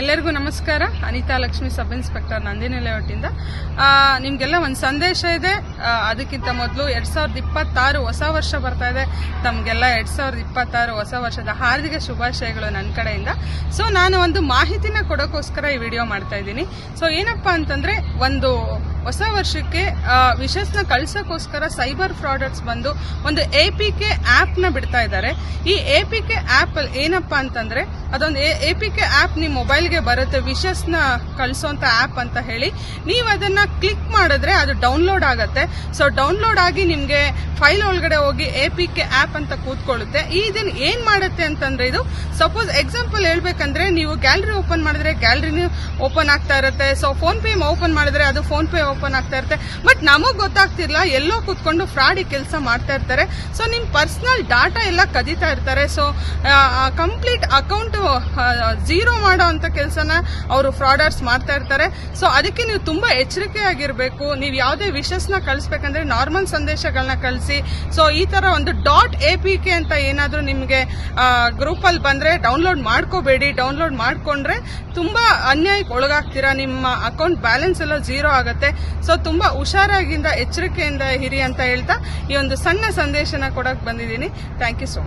ಎಲ್ಲರಿಗೂ ನಮಸ್ಕಾರ. Anitha Lakshmi, sub inspector, Nandini ಲೇಔಟಿಂದ. ನಿಮಗೆಲ್ಲ ಒಂದು ಸಂದೇಶ ಇದೆ. ಅದಕ್ಕಿಂತ ಮೊದಲು 2026 ಹೊಸ ವರ್ಷ ಬರ್ತಾ ಇದೆ. ತಮಗೆಲ್ಲ 2026 ಹೊಸ ವರ್ಷದ ಹಾರ್ದಿಕ ಶುಭಾಶಯಗಳು ನನ್ನ ಕಡೆಯಿಂದ. ಸೊ ನಾನು ಒಂದು ಮಾಹಿತಿನ ಕೊಡೋಕ್ಕೋಸ್ಕರ ಈ ವಿಡಿಯೋ ಮಾಡ್ತಾ ಇದ್ದೀನಿ. ಸೊ ಏನಪ್ಪಾ ಅಂತಂದ್ರೆ, ಒಂದು ಹೊಸ ವರ್ಷಕ್ಕೆ ವಿಶಸ್ನ ಕಳ್ಸೋಕ್ಕೋಸ್ಕರ ಸೈಬರ್ ಫ್ರಾಡರ್ಸ್ ಬಂದು ಒಂದು APK ಆ್ಯಪ್ ನ ಬಿಡ್ತಾ ಇದ್ದಾರೆ. ಈ APK ಆ್ಯಪ್ ಅಲ್ಲಿ ಏನಪ್ಪಾ ಅಂತಂದ್ರೆ, ಅದೊಂದು APK ಆ್ಯಪ್ ನಿಮ್ಮ ಮೊಬೈಲ್ಗೆ ಬರುತ್ತೆ, ವಿಶಸ್ನ ಕಳಿಸೋಂತ ಆ್ಯಪ್ ಅಂತ ಹೇಳಿ. ನೀವು ಅದನ್ನ ಕ್ಲಿಕ್ ಮಾಡಿದ್ರೆ ಅದು ಡೌನ್ಲೋಡ್ ಆಗುತ್ತೆ. ಸೊ ಡೌನ್ಲೋಡ್ ಆಗಿ ನಿಮ್ಗೆ ಫೈಲ್ ಒಳಗಡೆ ಹೋಗಿ APK ಆ್ಯಪ್ ಅಂತ ಕೂತ್ಕೊಳ್ಳುತ್ತೆ. ಇದನ್ನ ಏನ್ ಮಾಡುತ್ತೆ ಅಂತಂದ್ರೆ, ಇದು ಸಪೋಸ್ ಎಕ್ಸಾಂಪಲ್ ಹೇಳ್ಬೇಕಂದ್ರೆ, ನೀವು ಗ್ಯಾಲರಿ ಓಪನ್ ಮಾಡಿದ್ರೆ ಗ್ಯಾಲರಿನೂ ಓಪನ್ ಆಗ್ತಾ ಇರುತ್ತೆ. ಸೊ ಫೋನ್ ಪೇ ಓಪನ್ ಮಾಡಿದ್ರೆ ಅದು ಫೋನ್ ಪೇ ಓಪನ್ ಆಗ್ತಾ ಇರುತ್ತೆ. ಬಟ್ ನಮಗ್ ಗೊತ್ತಾಗ್ತಿರ್ಲಿಲ್ಲ, ಎಲ್ಲೋ ಕೂತ್ಕೊಂಡು ಫ್ರಾಡ್ ಕೆಲಸ ಮಾಡ್ತಾ ಇರ್ತಾರೆ. ಸೊ ನಿಮ್ ಪರ್ಸನಲ್ ಡಾಟಾ ಎಲ್ಲ ಕದೀತಾ ಇರ್ತಾರೆ. ಸೊ ಕಂಪ್ಲೀಟ್ ಅಕೌಂಟ್ ಝೀರೋ ಮಾಡೋ ಅಂತ ಕೆಲಸನ ಅವರು ಫ್ರಾಡರ್ಸ್ ಮಾಡ್ತಾ ಇರ್ತಾರೆ. ಸೊ ಅದಕ್ಕೆ ನೀವು ತುಂಬಾ ಎಚ್ಚರಿಕೆಯಾಗಿರ್ಬೇಕು. ನೀವು ಯಾವುದೇ ವಿಶಸ್ನ ಕಳಿಸ್ಬೇಕಂದ್ರೆ ನಾರ್ಮಲ್ ಸಂದೇಶಗಳನ್ನ ಕಳಿಸಿ. ಸೊ ಈ ತರ ಒಂದು .apk ಅಂತ ಏನಾದ್ರೂ ನಿಮ್ಗೆ ಗ್ರೂಪ್ ಅಲ್ಲಿ ಬಂದ್ರೆ ಡೌನ್ಲೋಡ್ ಮಾಡ್ಕೋಬೇಡಿ. ಡೌನ್ಲೋಡ್ ಮಾಡ್ಕೊಂಡ್ರೆ ತುಂಬಾ ಅನ್ಯಾಯಕ್ಕೆ ಒಳಗಾಗ್ತೀರಾ. ನಿಮ್ಮ ಅಕೌಂಟ್ ಬ್ಯಾಲೆನ್ಸ್ ಎಲ್ಲ ಝೀರೋ ಆಗುತ್ತೆ. ಸೊ ತುಂಬಾ ಹುಷಾರಾಗಿಂದ ಎಚ್ಚರಿಕೆಯಿಂದ ಇರಿ ಅಂತ ಹೇಳ್ತಾ ಈ ಒಂದು ಸಣ್ಣ ಸಂದೇಶನ ಕೊಡಕ್ ಬಂದಿದ್ದೀನಿ. Thank you so much.